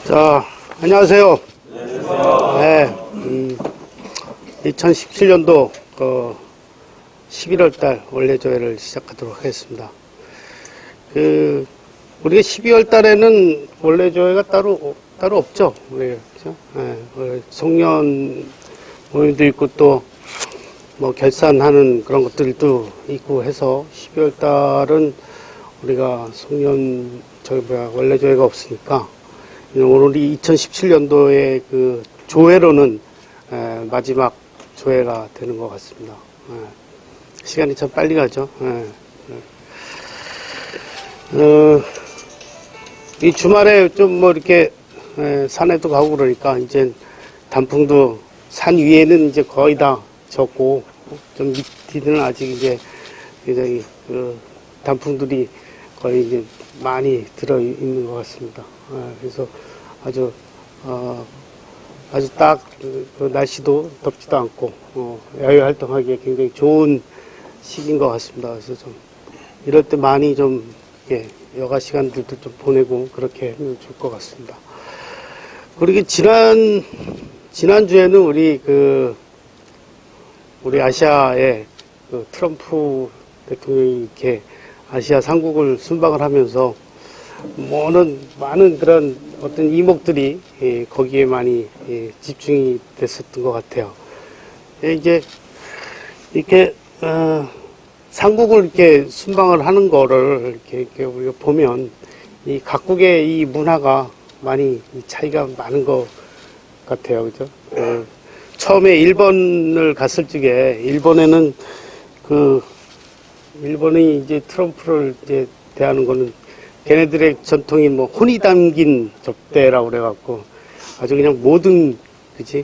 자, 안녕하세요. 네, 2017년도 11월 달 원래 조회를 시작하도록 하겠습니다. 우리가 12월 달에는 원래 조회가 따로 없죠. 우리가, 그죠? 네, 송년 모임도 있고 또 뭐 결산하는 그런 것들도 있고 해서 12월 달은 우리가 송년 원래 조회가 없으니까 오늘이 2017년도의 그 조회로는 마지막 조회가 되는 것 같습니다. 시간이 참 빨리 가죠. 이 주말에 좀 뭐 이렇게 산에도 가고 그러니까 이제 단풍도 산 위에는 이제 거의 다 졌고 좀 밑에는 아직 이제 굉장히 그 단풍들이 거의 이제 많이 들어 있는 것 같습니다. 그래서 아주 딱 그 날씨도 덥지도 않고 야외 활동하기에 굉장히 좋은 시기인 것 같습니다. 그래서 좀 이럴 때 많이 좀 여가 시간들도 좀 보내고 그렇게 하면 좋을 것 같습니다. 그리고 지난주에는 우리 아시아의 그 트럼프 대통령이 이렇게 아시아 삼국을 순방을 하면서 많은 그런 어떤 이목들이 거기에 많이 집중이 됐었던 것 같아요. 이제 이렇게 삼국을 이렇게 순방을 하는 거를 이렇게 우리가 보면 이 각국의 이 문화가 많이 차이가 많은 것 같아요, 그죠? 처음에 일본을 갔을 적에 일본에는 일본이 이제 트럼프를 이제 대하는 거는 걔네들의 전통인 뭐 혼이 담긴 접대라고 그래갖고 아주 그냥 모든 그지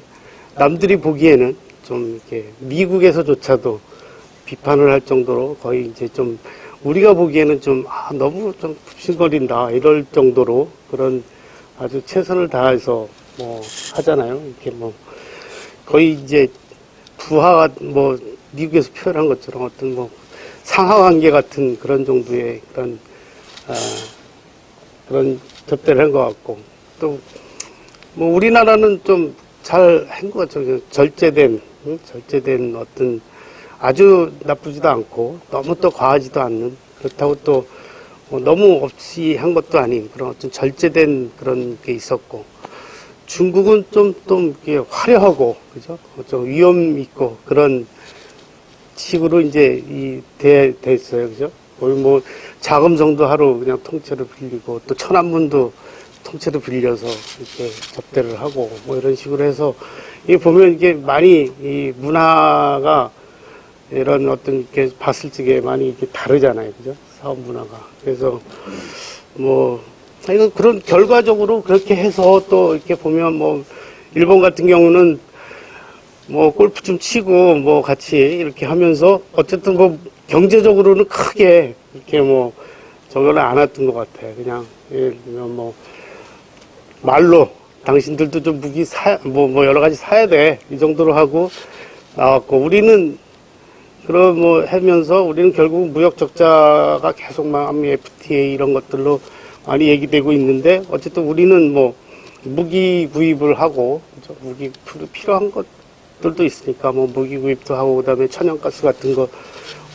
남들이 보기에는 좀 이렇게 미국에서조차도 비판을 할 정도로 거의 이제 좀 우리가 보기에는 좀 너무 좀 굽신거린다 이럴 정도로 그런 아주 최선을 다해서 뭐 하잖아요. 이렇게 뭐 거의 이제 부하가 뭐 미국에서 표현한 것처럼 어떤 뭐 상하관계 같은 그런 정도의 그런 접대를 한 것 같고 또 뭐 우리나라는 좀 잘 한 것 같죠. 절제된 어떤 아주 나쁘지도 않고 너무 또 과하지도 않는 그렇다고 또 너무 없이 한 것도 아닌 그런 어떤 절제된 그런 게 있었고 중국은 좀 이렇게 화려하고 그죠? 좀 위험 있고 그런 식으로 이제 돼 있어요. 그죠? 거의 뭐 자금성도 하루 그냥 통째로 빌리고 또 천안문도 통째로 빌려서 이렇게 접대를 하고 뭐 이런 식으로 해서 이 보면 이게 많이 이 문화가 이런 어떤 이렇게 봤을 적에 많이 이렇게 다르잖아요. 그죠? 사업 문화가. 그래서 뭐 이건 그런 결과적으로 그렇게 해서 또 이렇게 보면 뭐 일본 같은 경우는 뭐 골프 좀 치고 뭐 같이 이렇게 하면서 어쨌든 뭐 경제적으로는 크게 이렇게 뭐 저거는 안 했던 것 같아요. 그냥 예를 들면 뭐 말로 당신들도 좀 무기 뭐 여러 가지 사야 돼 이 정도로 하고 나왔고 우리는 그런 뭐 하면서 우리는 결국 무역 적자가 계속 막 FTA 이런 것들로 많이 얘기되고 있는데 어쨌든 우리는 뭐 무기 구입을 하고 그렇죠? 무기 필요한 것들도 있으니까 뭐 무기 구입도 하고 그다음에 천연가스 같은 거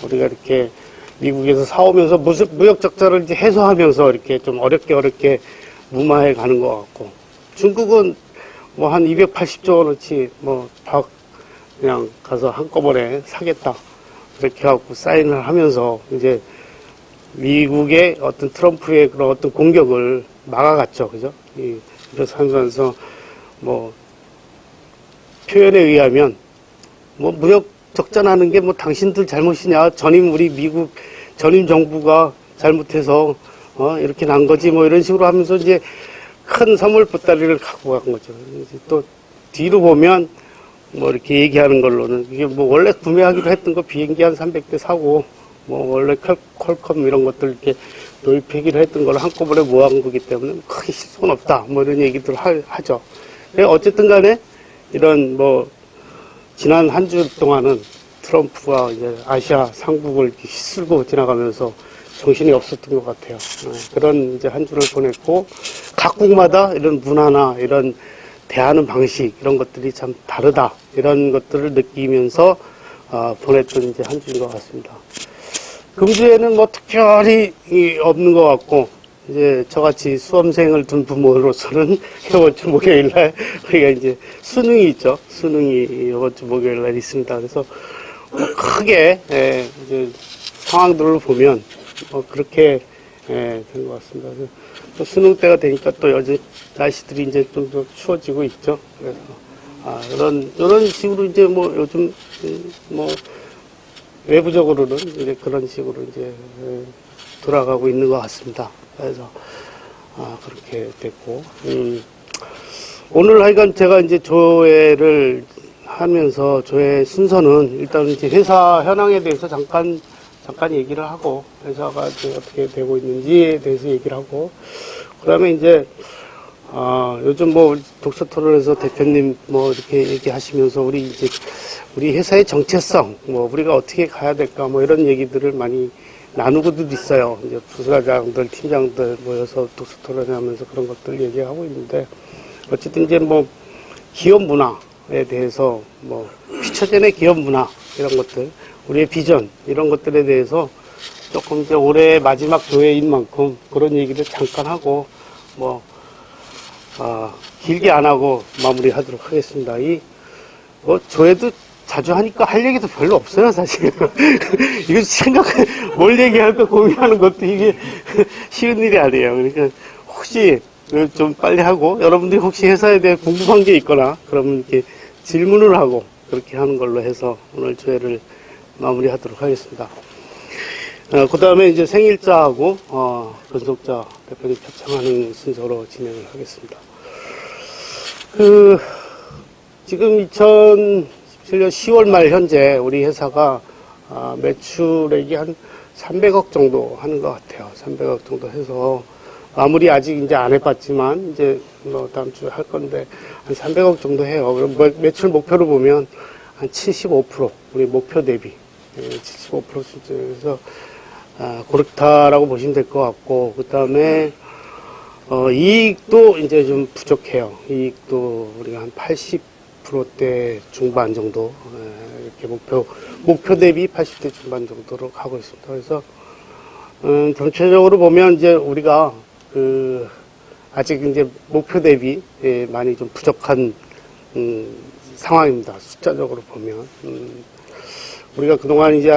우리가 이렇게 미국에서 사오면서 무역 적자를 이제 해소하면서 이렇게 좀 어렵게 무마해 가는 것 같고 중국은 뭐 한 280조 원어치 뭐 그냥 가서 한꺼번에 사겠다 그렇게 하고 사인을 하면서 이제 미국의 어떤 트럼프의 그런 어떤 공격을 막아갔죠. 그죠? 그래서 하면서 뭐 표현에 의하면 뭐 무역 적자나는 게 뭐 당신들 잘못이냐. 우리 미국 전임 정부가 잘못해서 이렇게 난 거지 뭐 이런 식으로 하면서 이제 큰 선물 보따리를 갖고 간 거죠. 이제 또 뒤로 보면 뭐 이렇게 얘기하는 걸로는 이게 뭐 원래 구매하기로 했던 거 비행기 한 300대 사고 뭐 원래 퀄컴 이런 것들 이렇게 도입하기로 했던 걸 한꺼번에 모아온 거기 때문에 크게 실수는 없다 뭐 이런 얘기들 하죠. 어쨌든 간에 이런 뭐 지난 한 주 동안은 트럼프가 이제 아시아 상국을 휩쓸고 지나가면서 정신이 없었던 것 같아요. 그런 이제 한 주를 보냈고, 각국마다 이런 문화나 이런 대하는 방식, 이런 것들이 참 다르다. 이런 것들을 느끼면서, 보냈던 이제 한 주인 것 같습니다. 금주에는 뭐 특별히 없는 것 같고, 이제 저같이 수험생을 둔 부모로서는 이번 주 목요일날 우리가 이제 수능이 있죠. 수능이 이번 주 목요일날 있습니다. 그래서 뭐 크게 이제 상황들을 보면 뭐 그렇게 된 것 같습니다. 또 수능 때가 되니까 또 요즘 날씨들이 이제 좀 더 추워지고 있죠. 그래서 이런 식으로 이제 뭐 요즘 뭐 외부적으로는 이제 그런 식으로 이제 돌아가고 있는 것 같습니다. 그래서 그렇게 됐고 오늘 하여간 제가 이제 조회를 하면서 조회 순서는 일단 이제 회사 현황에 대해서 잠깐 얘기를 하고 회사가 이제 어떻게 되고 있는지에 대해서 얘기를 하고 그다음에 이제 요즘 뭐 독서 토론에서 대표님 뭐 이렇게 얘기하시면서 우리 회사의 정체성 뭐 우리가 어떻게 가야 될까 뭐 이런 얘기들을 많이 나누고도 있어요. 이제 부서장들, 팀장들 모여서 독서 토론하면서 그런 것들 얘기하고 있는데 어쨌든 이제 뭐 기업 문화에 대해서 뭐 피처전의 기업 문화 이런 것들, 우리의 비전 이런 것들에 대해서 조금 이제 올해 마지막 조회인 만큼 그런 얘기를 잠깐 하고 뭐 길게 안 하고 마무리하도록 하겠습니다. 뭐 조회도 자주 하니까 할 얘기도 별로 없어요, 사실. 이거 뭘 얘기할까 고민하는 것도 이게 쉬운 일이 아니에요. 그러니까 혹시 좀 빨리 하고 여러분들이 혹시 회사에 대해 궁금한 게 있거나 그러면 이렇게 질문을 하고 그렇게 하는 걸로 해서 오늘 조회를 마무리하도록 하겠습니다. 그 다음에 이제 생일자하고 변속자 대표님 표창하는 순서로 진행을 하겠습니다. 지금 2017년 10월 말 현재 우리 회사가 매출액이 한 300억 정도 하는 것 같아요. 300억 정도 해서 마무리 아직 이제 안 해봤지만 이제 뭐 다음 주에 할 건데 한 300억 정도 해요. 그럼 매출 목표로 보면 한 75% 우리 목표 대비 75% 수준에서 그렇다라고 보시면 될 것 같고 그 다음에 이익도 이제 좀 부족해요. 이익도 우리가 한 80%대 중반 정도 이렇게 목표 대비 80대 중반 정도로 가고 있습니다. 그래서 전체적으로 보면 이제 우리가 아직 이제 목표 대비 많이 좀 부족한 상황입니다. 숫자적으로 보면 우리가 그동안 이제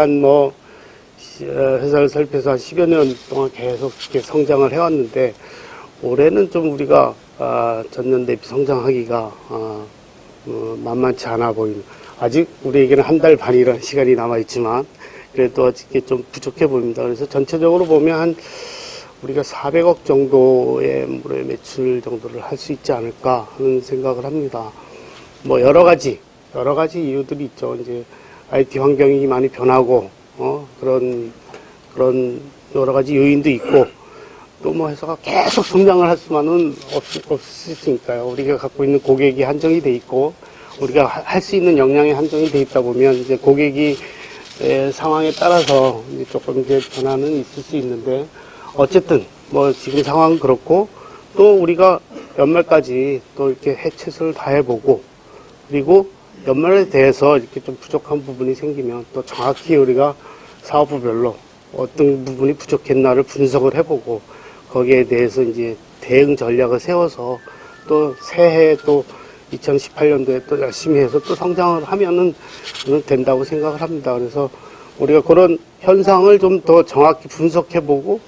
회사를 설립해서 한 10여 년 동안 계속 이렇게 성장을 해왔는데 올해는 좀 우리가 전년 대비 성장하기가 만만치 않아 보이는 아직 우리에게는 한 달 반이라는 시간이 남아있지만 그래도 아직 좀 부족해 보입니다. 그래서 전체적으로 보면 우리가 400억 정도의 매출 정도를 할 수 있지 않을까 하는 생각을 합니다. 뭐 여러 가지 이유들이 있죠. 이제 IT 환경이 많이 변하고 그런 여러 가지 요인도 있고 또 뭐 회사가 계속 성장을 할 수만은 없으니까요. 우리가 갖고 있는 고객이 한정이 돼 있고 우리가 할 수 있는 역량이 한정이 돼 있다 보면 이제 고객이 상황에 따라서 이제 조금 이제 변화는 있을 수 있는데 어쨌든 뭐 지금 상황은 그렇고 또 우리가 연말까지 또 이렇게 최선을 다해보고 그리고 연말에 대해서 이렇게 좀 부족한 부분이 생기면 또 정확히 우리가 사업부별로 어떤 부분이 부족했나를 분석을 해보고 거기에 대해서 이제 대응 전략을 세워서 또 새해 또 2018년도에 또 열심히 해서 또 성장을 하면은 된다고 생각을 합니다. 그래서 우리가 그런 현상을 좀 더 정확히 분석해보고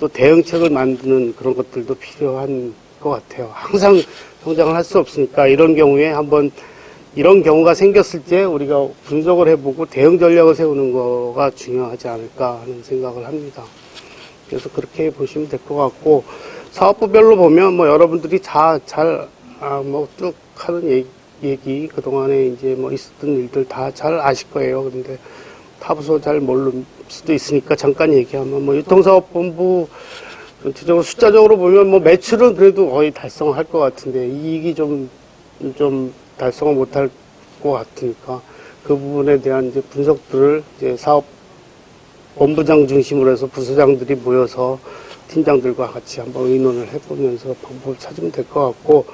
또 대응책을 만드는 그런 것들도 필요한 것 같아요. 항상 성장을 할 수 없으니까 이런 경우에 이런 경우가 생겼을 때 우리가 분석을 해보고 대응 전략을 세우는 거가 중요하지 않을까 하는 생각을 합니다. 그래서 그렇게 보시면 될 것 같고 사업부별로 보면 뭐 여러분들이 쭉 하는 얘기 그동안에 이제 뭐 있었던 일들 다 잘 아실 거예요. 그런데 타부서 잘 모를 수도 있으니까 잠깐 얘기하면 뭐 유통사업본부 전체적으로 숫자적으로 보면 뭐 매출은 그래도 거의 달성할 것 같은데 이익이 좀 달성을 못할 것 같으니까 그 부분에 대한 이제 분석들을 이제 본부장 중심으로 해서 부서장들이 모여서 팀장들과 같이 한번 의논을 해보면서 방법을 찾으면 될 것 같고,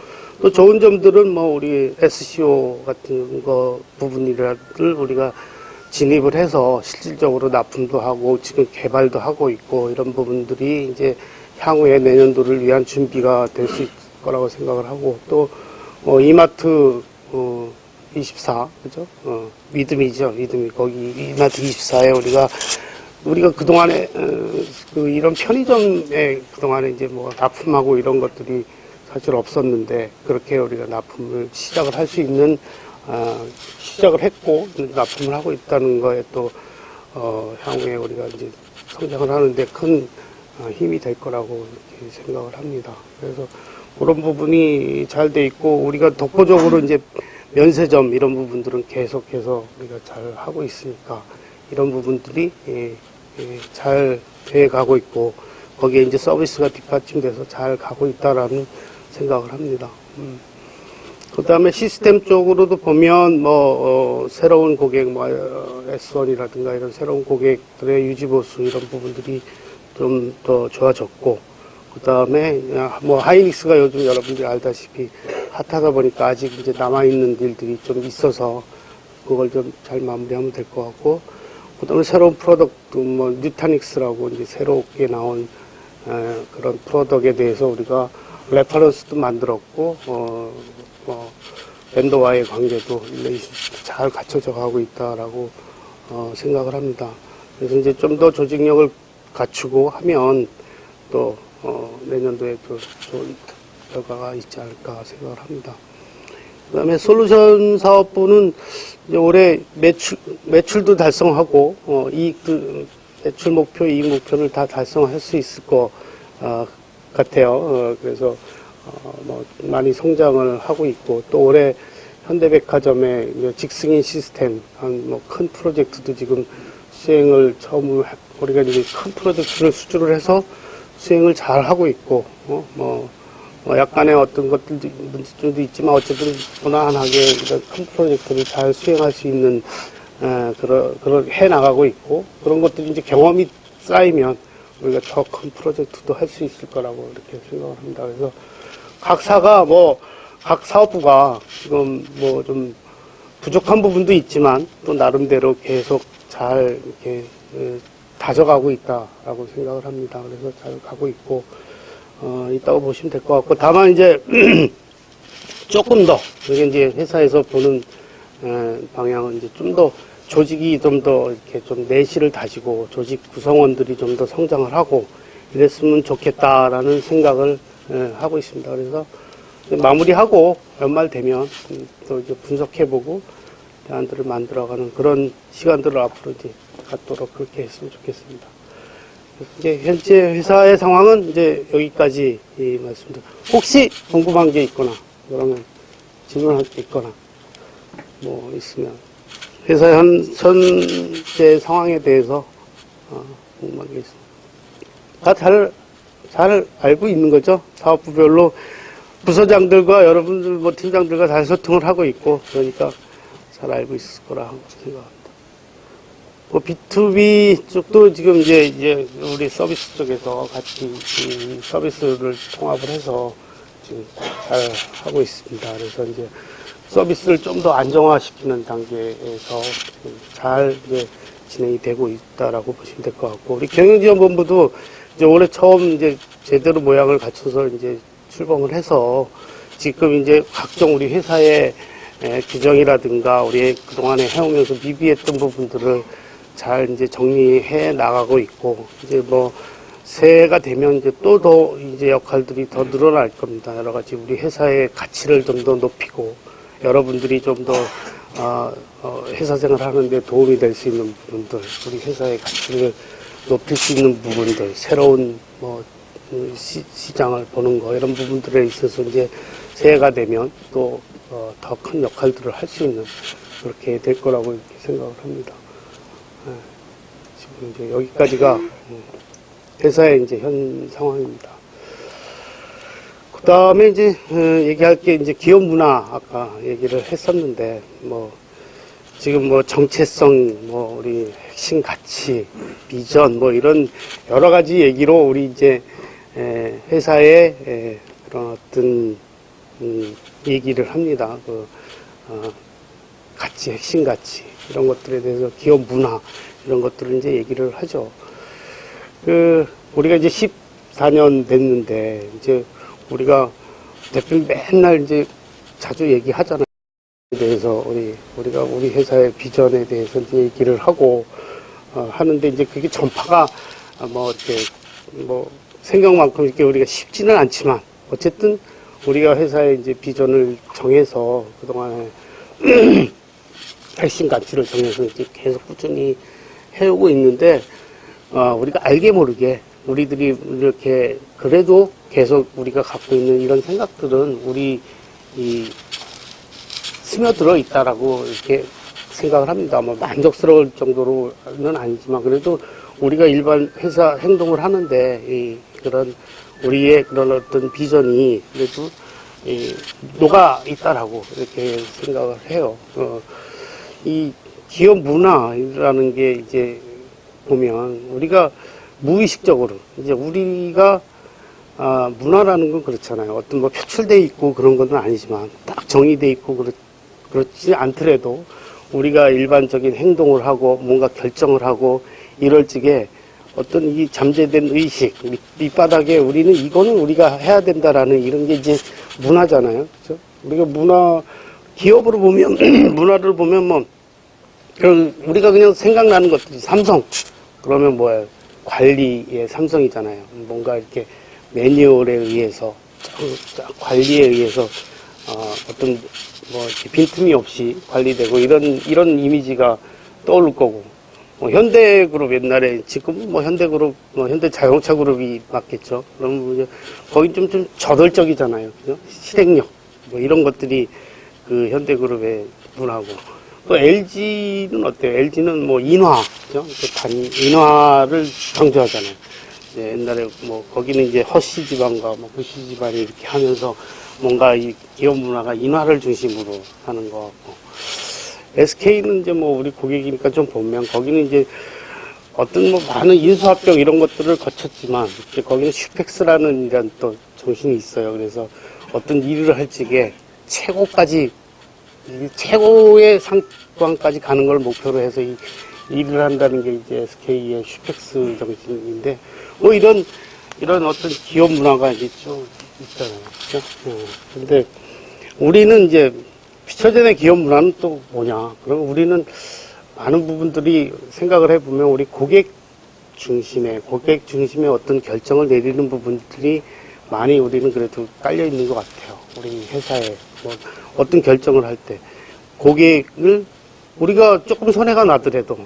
또 좋은 점들은 뭐 우리 SCO 같은 거 부분을 우리가 진입을 해서 실질적으로 납품도 하고 지금 개발도 하고 있고, 이런 부분들이 이제 향후에 내년도를 위한 준비가 될 수 있을 거라고 생각을 하고, 또 이마트 24, 그죠? 믿음이죠, 믿음이. 거기 이마트 24에 우리가 그동안에 이런 편의점에 그동안에 이제 뭐 납품하고 이런 것들이 사실 없었는데, 그렇게 우리가 납품을 시작을 할 수 있는 시작을 했고 납품을 하고 있다는 거에 또 향후에 우리가 이제 성장을 하는데 큰 힘이 될 거라고 이렇게 생각을 합니다. 그래서 그런 부분이 잘 돼 있고, 우리가 독보적으로 이제 면세점 이런 부분들은 계속해서 우리가 잘 하고 있으니까 이런 부분들이 잘 돼 가고 있고, 거기에 이제 서비스가 뒷받침돼서 잘 가고 있다라는 생각을 합니다. 그 다음에 시스템 쪽으로도 보면 새로운 고객 S1이라든가 이런 새로운 고객들의 유지보수 이런 부분들이 좀 더 좋아졌고, 그 다음에 하이닉스가 요즘 여러분들이 알다시피 핫하다 보니까 아직 이제 남아있는 일들이 좀 있어서 그걸 좀 잘 마무리하면 될 것 같고, 그 다음에 새로운 프로덕트 뉴타닉스라고 이제 새롭게 나온 그런 프로덕트에 대해서 우리가 레퍼런스도 만들었고, vendor와의 관계도 잘 갖춰져 가고 있다라고 생각을 합니다. 그래서 이제 좀 더 조직력을 갖추고 하면 또 내년도에 또 좋은 결과가 있지 않을까 생각을 합니다. 그 다음에 솔루션 사업부는 이제 올해 매출도 달성하고, 매출 목표, 이익 목표를 다 달성할 수 있을 것 같아요. 그래서 많이 성장을 하고 있고, 또 올해 현대백화점의 직승인 시스템 큰 프로젝트도 지금 수행을 처음으로 우리가 이제 큰 프로젝트를 수주를 해서 수행을 잘 하고 있고, 약간의 어떤 것들도 문제점도 있지만 어쨌든 무난하게 큰 프로젝트를 잘 수행할 수 있는 그런 해 나가고 있고, 그런 것들이 이제 경험이 쌓이면 우리가 더 큰 프로젝트도 할 수 있을 거라고 이렇게 생각을 합니다. 그래서 각 사업부가 지금 좀 부족한 부분도 있지만 또 나름대로 계속 잘 이렇게 다져가고 있다라고 생각을 합니다. 그래서 잘 가고 있고, 있다고 보시면 될 것 같고, 다만 이제 조금 더, 이게 이제 회사에서 보는 방향은 이제 좀 더 조직이 좀 더 이렇게 좀 내실을 다지고 조직 구성원들이 좀 더 성장을 하고 이랬으면 좋겠다라는 생각을 하고 있습니다. 그래서 마무리하고 연말 되면 또 이제 분석해보고 대안들을 만들어가는 그런 시간들을 앞으로 이제 갖도록 그렇게 했으면 좋겠습니다. 이제 현재 회사의 상황은 이제 여기까지 말씀드립니다. 혹시 궁금한 게 있거나 그러면 질문할 게 있거나 있으면 회사 현재 상황에 대해서 궁금한 게 있습니다. 다 잘 알고 있는 거죠. 사업부별로 부서장들과 여러분들 팀장들과 잘 소통을 하고 있고, 그러니까 잘 알고 있을 거라 생각합니다. B2B 쪽도 지금 이제 우리 서비스 쪽에서 같이 이 서비스를 통합을 해서 지금 잘 하고 있습니다. 그래서 이제 서비스를 좀 더 안정화시키는 단계에서 지금 잘 이제 진행이 되고 있다라고 보시면 될 것 같고, 우리 경영지원본부도 이제 올해 처음 이제 제대로 모양을 갖춰서 이제 출범을 해서 지금 이제 각종 우리 회사의 규정이라든가 우리 그동안에 해오면서 미비했던 부분들을 잘 이제 정리해 나가고 있고, 이제 새해가 되면 이제 또 더 이제 역할들이 더 늘어날 겁니다. 여러 가지 우리 회사의 가치를 좀 더 높이고, 여러분들이 좀 더 회사 생활 하는데 도움이 될 수 있는 부분들, 우리 회사의 가치를 높일 수 있는 부분들, 새로운 시장을 보는 거, 이런 부분들에 있어서 이제 새해가 되면 또 더 큰 역할들을 할 수 있는 그렇게 될 거라고 이렇게 생각을 합니다. 지금 이제 여기까지가 회사의 이제 현 상황입니다. 그 다음에 이제 얘기할 게 이제 기업 문화 아까 얘기를 했었는데 지금 뭐 정체성, 뭐 우리 핵심 가치, 비전, 뭐 이런 여러 가지 얘기로 우리 이제 회사의 그런 어떤 얘기를 합니다. 가치, 핵심 가치 이런 것들에 대해서 기업 문화 이런 것들을 이제 얘기를 하죠. 우리가 이제 14년 됐는데 이제 우리가 대표님 맨날 이제 자주 얘기하잖아요. 대해서 우리가 우리 회사의 비전에 대해서 이제 얘기를 하고 하는데 이제 그게 전파가 뭐 이렇게 뭐 생각만큼 이렇게 우리가 쉽지는 않지만 어쨌든 우리가 회사의 이제 비전을 정해서 그동안에 핵심 가치를 정해서 이제 계속 꾸준히 해오고 있는데 우리가 알게 모르게 우리들이 이렇게 그래도 계속 우리가 갖고 있는 이런 생각들은 우리 스며들어 있다라고 이렇게 생각을 합니다. 뭐 만족스러울 정도로는 아니지만 그래도 우리가 일반 회사 행동을 하는데 그런 우리의 그런 어떤 비전이 그래도 녹아 있다라고 이렇게 생각을 해요. 이 기업 문화라는 게 이제 보면 우리가 무의식적으로 이제 우리가 문화라는 건 그렇잖아요. 어떤 뭐 표출돼 있고 그런 건 아니지만 딱 정의돼 있고 그렇지 않더라도 우리가 일반적인 행동을 하고 뭔가 결정을 하고 이럴 적에 어떤 이 잠재된 의식 밑바닥에 우리는 이거는 우리가 해야 된다라는 이런 게 이제 문화잖아요. 그렇죠? 우리가 문화 기업으로 보면 문화를 보면 뭐 우리가 그냥 생각나는 것들이 삼성 그러면 뭐예요? 관리의 삼성이잖아요. 뭔가 이렇게 매뉴얼에 의해서 관리에 의해서 어떤 뭐 빈틈이 없이 관리되고 이런 이미지가 떠오를 거고 현대그룹 옛날에 지금 뭐 현대그룹 뭐 현대자동차그룹이 맞겠죠. 그럼 이제 거기 좀 저돌적이잖아요. 그죠? 실행력 뭐 이런 것들이 그 현대그룹의 문화고 또 LG는 어때요? LG는 뭐 인화 그죠? 인화를 강조하잖아요. 옛날에 뭐 거기는 이제 허씨 지방과 뭐 구씨 지방이 이렇게 하면서 뭔가 이 기업 문화가 인화를 중심으로 하는 것 같고 SK는 이제 뭐 우리 고객이니까 좀 보면 거기는 이제 어떤 뭐 많은 인수합병 이런 것들을 거쳤지만 이제 거기는 슈펙스라는 이런 또 정신이 있어요. 그래서 어떤 일을 할 적에 최고의 상황까지 가는 걸 목표로 해서 이 일을 한다는 게 이제 SK의 슈펙스 정신인데 뭐 이런 어떤 기업 문화가 이제 좀 있잖아요. 그죠? 근데 우리는 이제 피처젠의 기업 문화는 또 뭐냐? 그럼 우리는 많은 부분들이 생각을 해보면 우리 고객 중심의 어떤 결정을 내리는 부분들이 많이 우리는 그래도 깔려 있는 것 같아요. 우리 회사에 뭐 어떤 결정을 할 때 고객을 우리가 조금 손해가 나더라도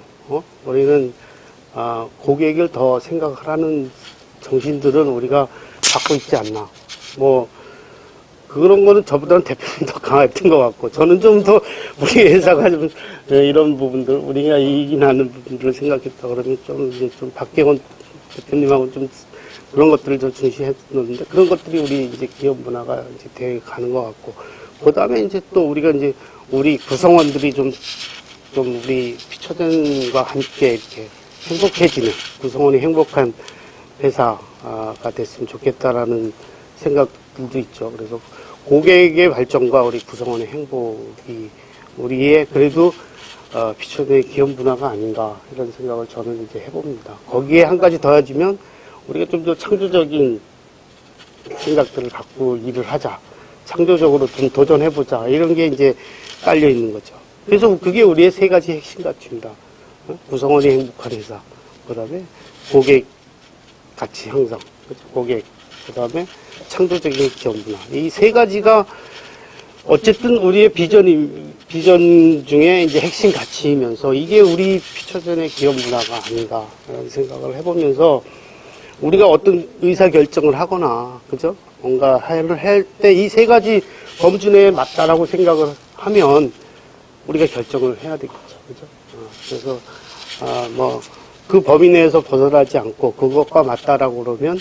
우리는 고객을 더 생각하라는 정신들은 우리가 갖고 있지 않나. 뭐 그런 거는 저보다는 대표님 더 강했던 것 같고 저는 좀 더 우리 회사가 좀 이런 부분들 우리가 이익이 나는 부분들을 생각했다 그러면 좀 박경원 대표님하고 좀 그런 것들을 좀 중시했었는데 그런 것들이 우리 이제 기업 문화가 이제 되어 가는 것 같고 그 다음에 이제 또 우리가 이제 우리 구성원들이 좀 우리 피처젠과 함께 이렇게 행복해지는 구성원이 행복한 회사가 됐으면 좋겠다라는 생각들도 있죠. 그래서 고객의 발전과 우리 구성원의 행복이 우리의 그래도 피처젠의 기업 문화가 아닌가 이런 생각을 저는 이제 해봅니다. 거기에 한 가지 더해지면 우리가 좀 더 창조적인 생각들을 갖고 일을 하자. 창조적으로 좀 도전해보자. 이런 게 이제 깔려 있는 거죠. 그래서 그게 우리의 세 가지 핵심 가치입니다. 구성원이 행복한 회사. 그 다음에 고객 가치 형성. 그렇죠? 고객. 그 다음에 창조적인 기업 문화. 이 세 가지가 어쨌든 우리의 비전 중에 이제 핵심 가치이면서 이게 우리 피처전의 기업 문화가 아닌가. 이런 생각을 해보면서 우리가 어떤 의사결정을 하거나, 그죠? 뭔가 할 때 이 세 가지 범주 내에 맞다라고 생각을 하면 우리가 결정을 해야 되겠죠. 그죠? 그래서, 그 범위 내에서 벗어나지 않고 그것과 맞다라고 그러면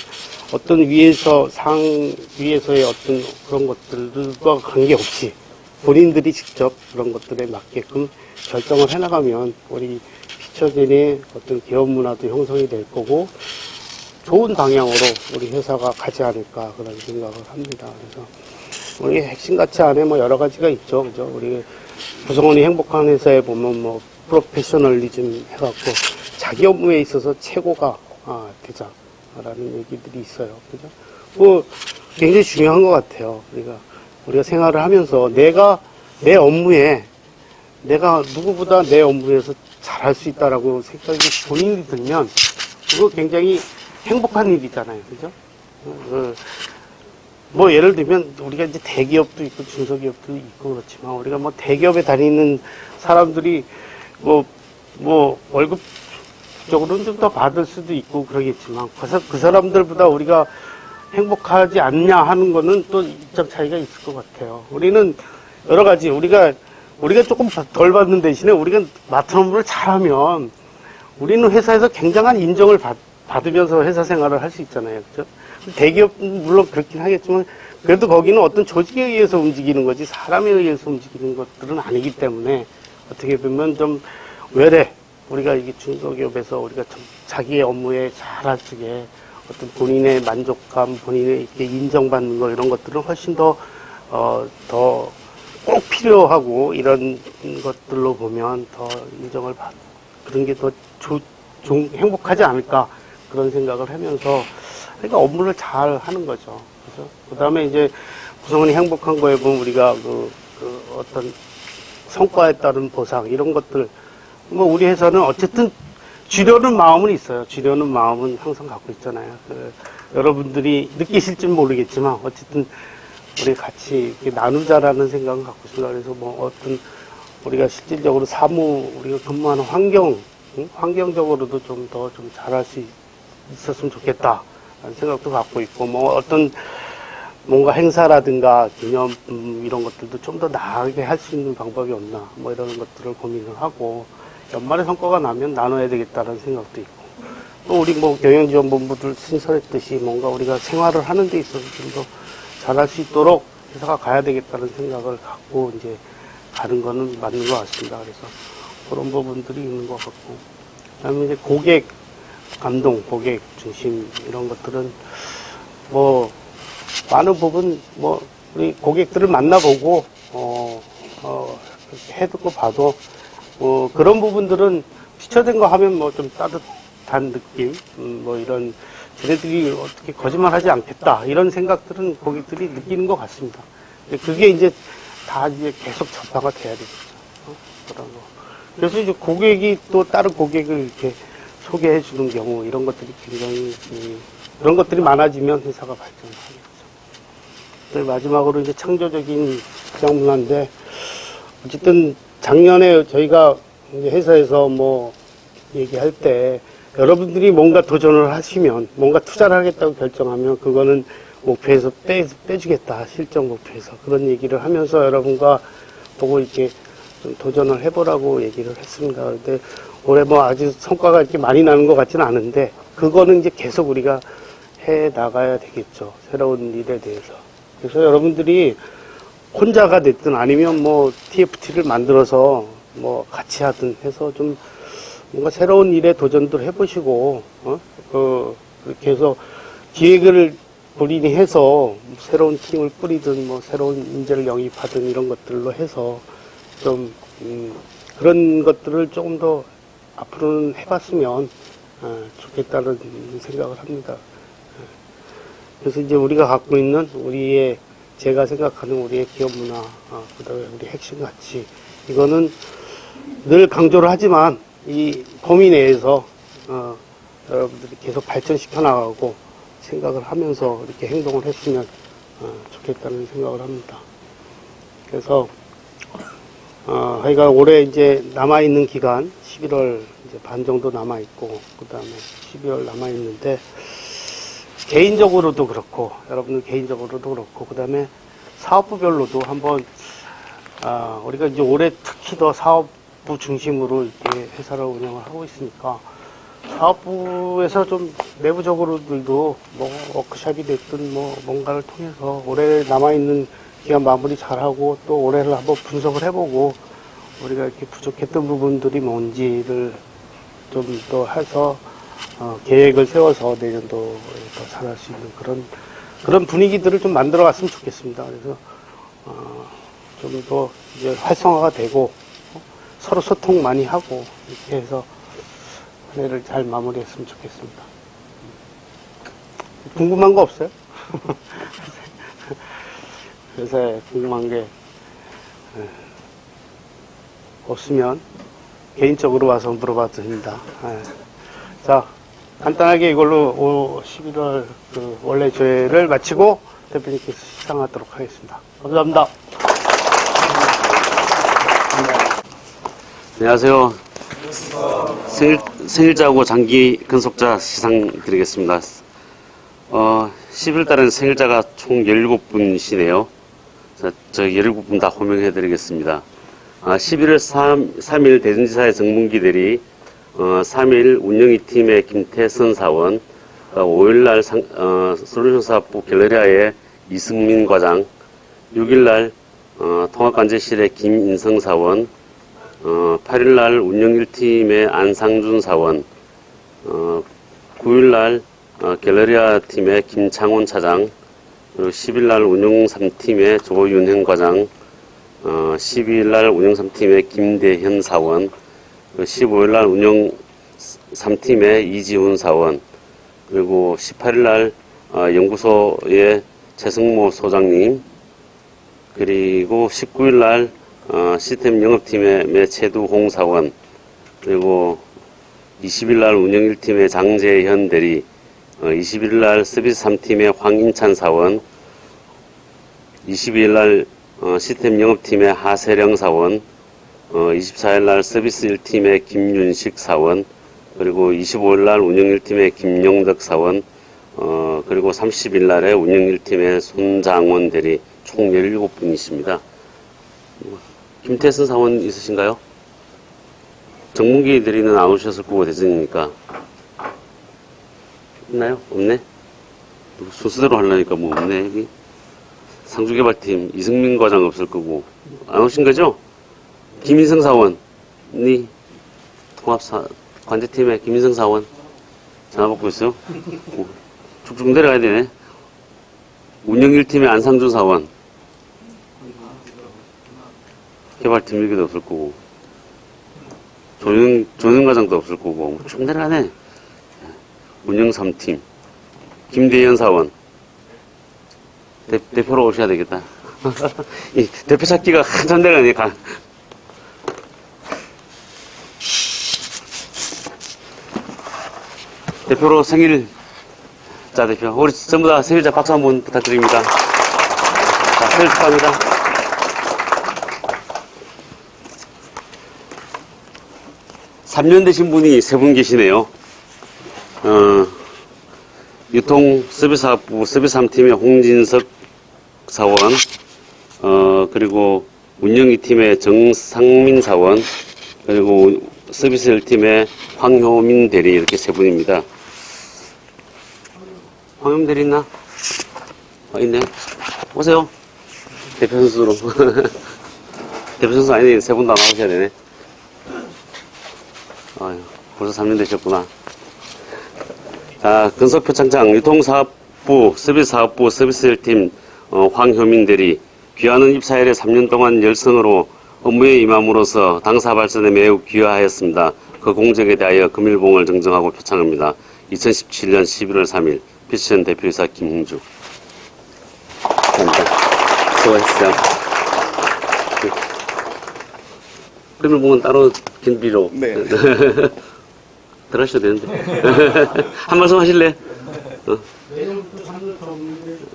어떤 위에서의 어떤 그런 것들과 관계없이 본인들이 직접 그런 것들에 맞게끔 결정을 해나가면 우리 피처진의 어떤 기업 문화도 형성이 될 거고 좋은 방향으로 우리 회사가 가지 않을까 그런 생각을 합니다. 그래서 우리 핵심 가치 안에 뭐 여러 가지가 있죠. 그죠? 우리 구성원이 행복한 회사에 보면 뭐 프로페셔널리즘 해갖고 자기 업무에 있어서 최고가 되자라는 얘기들이 있어요. 그죠? 뭐 굉장히 중요한 것 같아요. 우리가 생활을 하면서 내가 내 업무에 내가 누구보다 내 업무에서 잘할 수 있다라고 생각이 본인이 들면 그거 굉장히 행복한 일이잖아요. 그죠? 뭐 예를 들면 우리가 이제 대기업도 있고 중소기업도 있고 그렇지만 우리가 뭐 대기업에 다니는 사람들이 뭐 월급적으로는 좀 더 받을 수도 있고 그러겠지만 그 사람들보다 우리가 행복하지 않냐 하는 거는 또 입장 차이가 있을 것 같아요. 우리는 여러 가지 우리가 조금 덜 받는 대신에 우리가 맡은 업무를 잘하면 우리는 회사에서 굉장한 인정을 받으면서 회사 생활을 할 수 있잖아요. 그죠? 대기업은 물론 그렇긴 하겠지만 그래도 거기는 어떤 조직에 의해서 움직이는 거지 사람에 의해서 움직이는 것들은 아니기 때문에 어떻게 보면 좀 외래 우리가 이게 중소기업에서 우리가 좀 자기의 업무에 잘할 적에 어떤 본인의 만족감, 본인의 이렇게 인정받는 거 이런 것들은 훨씬 더 꼭 필요하고 이런 것들로 보면 더 인정을 받고 그런 게 더 행복하지 않을까 그런 생각을 하면서 그러니까 업무를 잘 하는 거죠. 그죠? 그 다음에 이제 구성원이 행복한 거에 보면 우리가 그 어떤 성과에 따른 보상 이런 것들 뭐 우리 회사는 어쨌든 주려는 마음은 있어요. 주려는 마음은 항상 갖고 있잖아요. 여러분들이 느끼실지는 모르겠지만 어쨌든 우리 같이 이렇게 나누자라는 생각은 갖고 있습니다. 그래서 뭐 어떤 우리가 실질적으로 우리가 근무하는 환경적으로도 좀 더 좀 잘할 수 있었으면 좋겠다라는 생각도 갖고 있고 뭐 어떤 뭔가 행사라든가 기념 이런 것들도 좀 더 나아게 할 수 있는 방법이 없나 뭐 이런 것들을 고민을 하고 연말에 성과가 나면 나눠야 되겠다는 생각도 있고 또 우리 뭐 경영지원본부들 신설했듯이 뭔가 우리가 생활을 하는 데 있어서 좀 더 잘할 수 있도록 회사가 가야 되겠다는 생각을 갖고 이제 가는 거는 맞는 것 같습니다. 그래서 그런 부분들이 있는 것 같고 그다음에 이제 고객 감동, 고객 중심 이런 것들은 뭐 많은 부분 뭐 우리 고객들을 만나보고 해듣고 봐도 그런 부분들은 피처된 거 하면 뭐 좀 따뜻한 느낌 뭐 이런 쟤네들이 어떻게 거짓말하지 않겠다 이런 생각들은 고객들이 느끼는 것 같습니다. 그게 이제 다 이제 계속 전파가 돼야 되겠죠. 그런 거. 그래서 이제 고객이 또 다른 고객을 이렇게 소개해 주는 경우 이런 것들이 굉장히 그런 것들이 많아지면 회사가 발전하겠죠. 마지막으로 이제 창조적인 직장 문화인데 어쨌든 작년에 저희가 이제 회사에서 뭐 얘기할 때 여러분들이 뭔가 도전을 하시면 뭔가 투자를 하겠다고 결정하면 그거는 목표에서 빼주겠다 실적 목표에서 그런 얘기를 하면서 여러분과 보고 이렇게 좀 도전을 해보라고 얘기를 했습니다. 그런데 올해 뭐 아주 성과가 이렇게 많이 나는 것 같지는 않은데 그거는 이제 계속 우리가 해 나가야 되겠죠. 새로운 일에 대해서. 그래서 여러분들이 혼자가 됐든 아니면 뭐 TFT를 만들어서 뭐 같이 하든 해서 좀 뭔가 새로운 일에 도전도 해보시고 그렇게 해서 기획을 본인이 해서 새로운 팀을 꾸리든 뭐 새로운 인재를 영입하든 이런 것들로 해서 좀 그런 것들을 조금 더 앞으로는 해봤으면 좋겠다는 생각을 합니다. 그래서 이제 우리가 갖고 있는 제가 생각하는 우리의 기업 문화, 그다음에 우리 핵심 가치 이거는 늘 강조를 하지만 이 범위 내에서 여러분들이 계속 발전시켜 나가고 생각을 하면서 이렇게 행동을 했으면 좋겠다는 생각을 합니다. 그래서 하여간 올해 이제 남아있는 기간 11월 이제 반 정도 남아있고 그 다음에 12월 남아있는데 개인적으로도 그렇고 여러분들 개인적으로도 그렇고 그 다음에 사업부별로도 한번 우리가 이제 올해 특히 더 사업부 중심으로 이렇게 회사를 운영을 하고 있으니까 사업부에서 좀 내부적으로들도 뭐 워크숍이 됐든 뭐 뭔가를 통해서 올해 남아있는 기간 마무리 잘하고 또 올해를 한번 분석을 해보고 우리가 이렇게 부족했던 부분들이 뭔지를 좀 더 해서 계획을 세워서 내년도에 더 잘할 수 있는 그런 분위기들을 좀 만들어 갔으면 좋겠습니다. 그래서 좀 더 이제 활성화가 되고 서로 소통 많이 하고 이렇게 해서 한 해를 잘 마무리했으면 좋겠습니다. 궁금한 거 없어요? 회사에 궁금한 게 없으면 개인적으로 와서 물어봐도 됩니다. 자, 간단하게 이걸로 11월 그 원래 조회를 마치고 대표님께서 시상하도록 하겠습니다. 감사합니다. 안녕하세요. 생일자하고 장기 근속자 시상 드리겠습니다. 11월 달에는 생일자가 총 17분이시네요. 저 17분 다 호명해 드리겠습니다. 11월 3일 대전지사의 정문기 대리, 3일 운영위 팀의 김태선 사원, 5일날 솔루션사업부 갤러리아의 이승민 과장, 6일날 통합관제실의 김인성 사원, 8일날 운영 1팀의 안상준 사원, 9일날 갤러리아 팀의 김창원 차장, 그리고 10일날 운영 3팀의 조윤행 과장, 12일날 운영 3팀의 김대현 사원, 15일날 운영 3팀의 이지훈 사원, 그리고 18일날 연구소의 최승모 소장님, 그리고 19일날 시스템 영업팀의 매채두홍 사원, 그리고 20일날 운영 1팀의 장재현 대리, 21일날 서비스 3팀의 황인찬 사원, 22일날 시스템 영업팀의 하세령 사원, 24일날 서비스 1팀의 김윤식 사원, 그리고 25일날 운영 1팀의 김용덕 사원, 그리고 30일날에 운영 1팀의 손장원 대리, 총 17분이십니다. 김태선 사원 있으신가요? 정문기 대리는 안 오셨을 거고 대전이니까. 있나요? 없네? 순서대로 하려니까 뭐 없네, 여기. 상주개발팀 이승민 과장 없을 거고. 안 오신 거죠? 김인성 사원이 관제팀의 김인성 사원 전화 받고 있어요? 쭉쭉 내려가야 되네. 운영 1팀의 안상준 사원. 개발팀 여기도 없을 거고. 조윤 과장도 없을 거고. 쭉 내려가네. 운영 3팀. 김대현 사원. 대표로 오셔야 되겠다. 이 대표 찾기가 한참 내려가니까. 대표로 생일자 대표. 우리 전부 다 생일자 박수 한번 부탁드립니다. 자, 생일 축하합니다. 삼 년 되신 분이 3분 계시네요. 유통 서비스사업부 서비스 3팀의 홍진석 사원, 그리고 운영 2팀의 정상민 사원, 그리고 서비스 1팀의 황효민 대리, 이렇게 3분입니다. 황효민 대리 있나? 있네. 오세요. 대표 선수로. 대표 선수 아니네. 3분 다 나오셔야 되네. 아유, 벌써 3년 되셨구나. 자, 근속표창장 유통사업부, 서비스사업부, 서비스 1팀 황효민 대리. 귀하는 입사일에 3년 동안 열성으로 업무에 임함으로써 당사 발전에 매우 기여하였습니다. 그 공적에 대하여 금일봉을 증정하고 표창합니다. 2017년 11월 3일 피션 대표이사 김흥주. 감사합니다. 수고하셨어요. 금일봉은 따로 긴비로. 네. 들어가셔도 되는데. 한 말씀 하실래?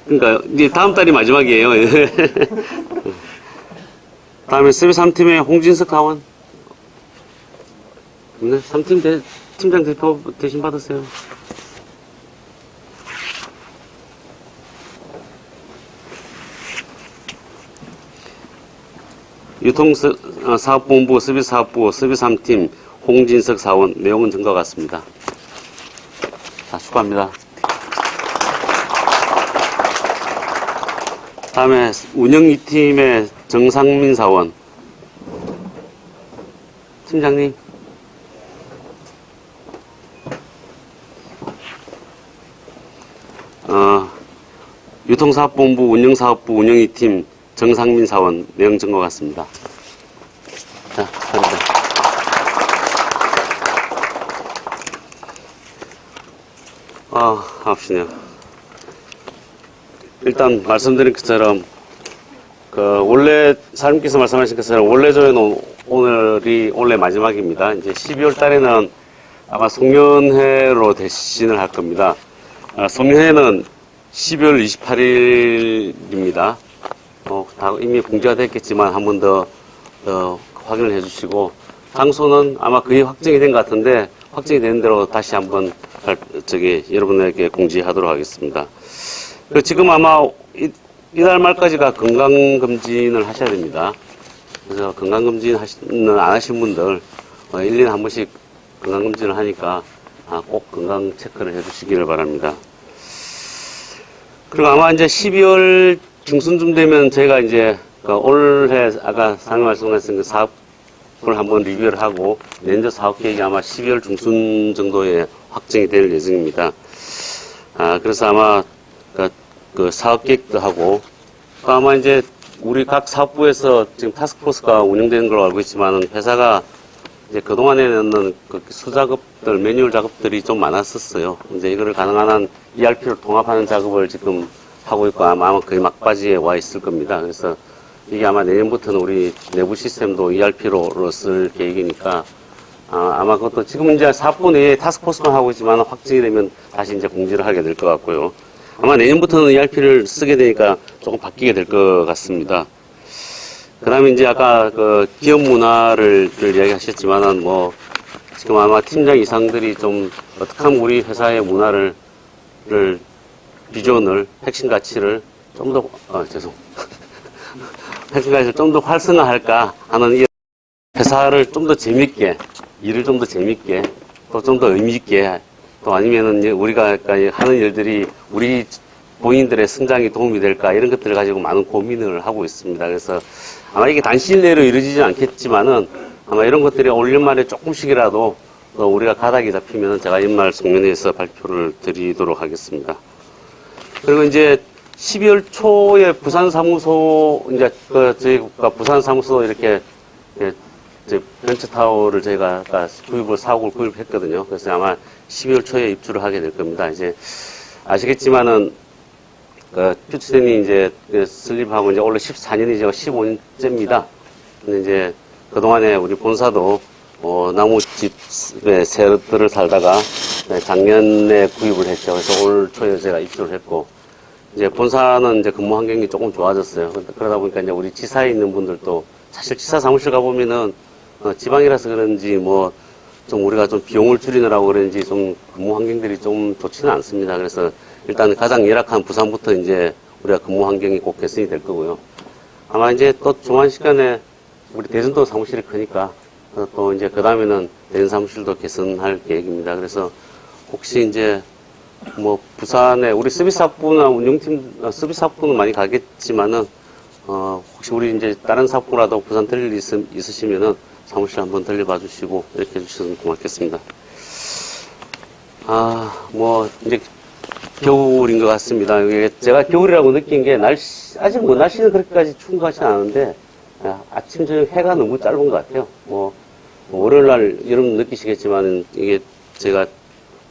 그러니까 이제 다음 달이 마지막이에요. 다음에 서비스 3팀의 홍진석 사원. 네, 3팀 팀장 대표 대신 받으세요. 유통사업본부 서비스사업부 서비스 3팀 홍진석 사원. 내용은 전과 같습니다. 자, 축하합니다. 다음에 운영 2팀의 정상민 사원. 팀장님. 유통사업본부 운영사업부 운영 2팀 정상민 사원 내용 증거 같습니다. 자, 축하드립니다. 아프시네요. 일단 말씀드린 것처럼 원래 사장님께서 말씀하신 것처럼 원래 저희는 오늘이 원래 마지막입니다. 이제 12월 달에는 아마 송년회로 대신을 할 겁니다. 송년회는 12월 28일입니다. 다 이미 공지가 됐겠지만 한 번 더 확인을 해주시고, 장소는 아마 거의 확정이 된 것 같은데 확정이 된 대로 다시 한번 여러분에게 공지하도록 하겠습니다. 지금 아마 이달 말까지가 건강검진을 하셔야 됩니다. 그래서 건강검진 안 하신 분들 1년에 한 번씩 건강검진을 하니까 꼭 건강 체크를 해주시기를 바랍니다. 그리고 아마 이제 12월 중순쯤 되면 저희가 이제 올해 아까 상임 말씀하신 그 사업을 한번 리뷰를 하고 내년 사업 계획이 아마 12월 중순 정도에 확정이 될 예정입니다. 그래서 아마 그 사업 계획도 하고, 아마 이제 우리 각 사업부에서 지금 타스크포스가 운영되는 걸로 알고 있지만은 회사가 이제 그동안에는 그 수작업들, 매뉴얼 작업들이 좀 많았었어요. 이제 이거를 가능한 한 ERP로 통합하는 작업을 지금 하고 있고 아마 거의 막바지에 와 있을 겁니다. 그래서 이게 아마 내년부터는 우리 내부 시스템도 ERP로 쓸 계획이니까 아마 그것도 지금 이제 사업부 내에 타스크포스만 하고 있지만 확정이 되면 다시 이제 공지를 하게 될 것 같고요. 아마 내년부터는 ERP를 쓰게 되니까 조금 바뀌게 될 것 같습니다. 그 다음에 이제 아까 그 기업 문화를 이야기하셨지만은 지금 아마 팀장 이상들이 좀 어떻게 하면 우리 회사의 문화를 비전을, 핵심 가치를 좀 더, 핵심 가치를 좀 더 활성화할까 하는 이 회사를 좀 더 재밌게, 일을 좀 더 재밌게, 또 좀 더 의미있게, 또 아니면은 우리가 하는 일들이 우리 본인들의 성장에 도움이 될까, 이런 것들을 가지고 많은 고민을 하고 있습니다. 그래서 아마 이게 단시일 내로 이루어지지 않겠지만은 아마 이런 것들이 올 연말에 조금씩이라도 우리가 가닥이 잡히면 제가 연말 송년회에서 발표를 드리도록 하겠습니다. 그리고 이제 12월 초에 부산 사무소, 이제 저희가 부산 사무소 이렇게 벤처타워를 저희가 사옥을 구입했거든요. 그래서 아마 12월 초에 입주를 하게 될 겁니다. 이제 아시겠지만은 퓨처센이 이제 설립하고 이제 원래 14년이 제가 15년째입니다. 근데 이제 그동안에 우리 본사도 나무집에 새들을 살다가 작년에 구입을 했죠. 그래서 올 초에 제가 입주를 했고, 이제 본사는 이제 근무 환경이 조금 좋아졌어요. 그러다 보니까 이제 우리 지사에 있는 분들도 사실 지사 사무실 가보면은 지방이라서 그런지 좀 우리가 좀 비용을 줄이느라고 그런지 좀 근무 환경들이 좀 좋지는 않습니다. 그래서 일단 가장 열악한 부산부터 이제 우리가 근무 환경이 꼭 개선이 될 거고요. 아마 이제 또 중간 시간에 우리 대전도 사무실이 크니까 또 이제 그 다음에는 대전 사무실도 개선할 계획입니다. 그래서 혹시 이제 부산에 우리 서비스사업부나 운영팀 서비스사업부는 많이 가겠지만은 혹시 우리 이제 다른 사업부라도 부산 들릴 일 있으시면은 사무실 한번 들려봐 주시고 이렇게 해주시면 고맙겠습니다. 이제 겨울인 것 같습니다. 제가 겨울이라고 느낀 게 아직 날씨는 그렇게까지 추운 것 같지는 않은데 아침 저녁 해가 너무 짧은 것 같아요. 월요일 날 여러분 느끼시겠지만 이게 제가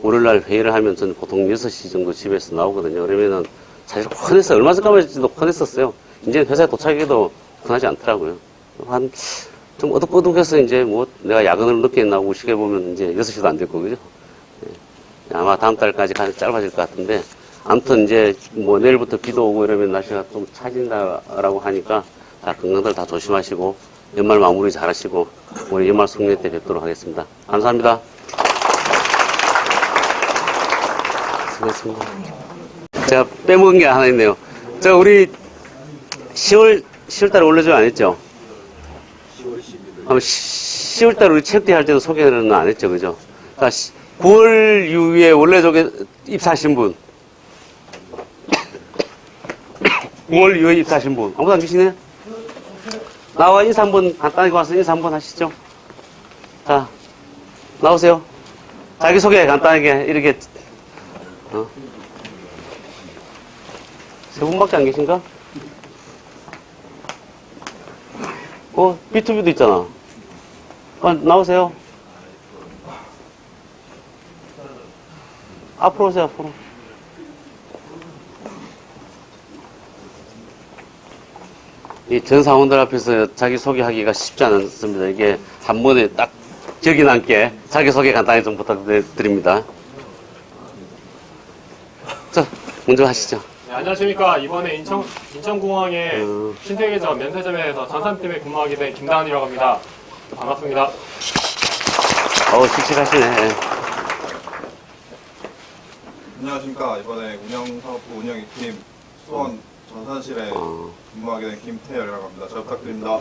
월요일 날 회의를 하면 저는 보통 6시 정도 집에서 나오거든요. 그러면은 사실 혼했어요. 얼마 전까지도 혼했었어요. 이제 회사에 도착해도 혼하지 않더라고요. 좀 어둑어둑해서 이제 내가 야근을 늦게 나오고 시계 보면 이제 6시도 안 될 거고요. 아마 다음 달까지 짧아질 것 같은데, 아무튼 이제 내일부터 비도 오고 이러면 날씨가 좀 차진다라고 하니까 건강들 다 조심하시고 연말 마무리 잘 하시고 우리 연말 송년회 때 뵙도록 하겠습니다. 감사합니다. 수고했습니다. 제가 빼먹은 게 하나 있네요. 우리 10월달에 올려줘야 안 했죠? 10월달 우리 체육대회 할 때도 소개는 안 했죠, 그죠? 9월 이후에 원래 저게 입사하신 분. 9월 2월 입사하신 분. 아무도 안 계시네? 나와 인사 한번 간단하게 와서 인사 한번 하시죠. 자, 나오세요. 자기소개 간단하게 이렇게. 세 분밖에 안 계신가? B2B도 있잖아. 나오세요. 앞으로 오세요, 앞으로. 이 전 사원들 앞에서 자기소개하기가 쉽지 않습니다. 이게 한 번에 딱 기억이 남게 자기소개 간단히 좀 부탁드립니다. 자, 먼저 하시죠. 네, 안녕하십니까. 이번에 인천공항의 신세계점 면세점에서 전산팀에 근무하게 된 김다은이라고 합니다. 반갑습니다. 씩씩하시네. 안녕하십니까. 이번에 운영사업부 운영2팀 수원 전산실에 근무하게 된 김태열이라고 합니다. 잘 부탁드립니다.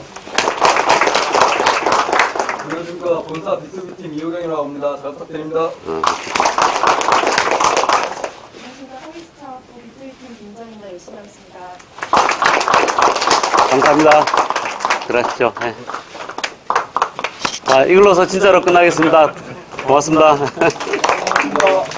안녕하십니까. 본사 B2B팀 이호경이라고 합니다. 잘 부탁드립니다. 안녕하십니까. 서비스사업부 B2B팀 김정입니다. 열심히 하겠습니다. 감사합니다. 들어가시죠. 네. 자, 이걸로서 진짜로 끝나겠습니다. 고맙습니다. 고맙습니다.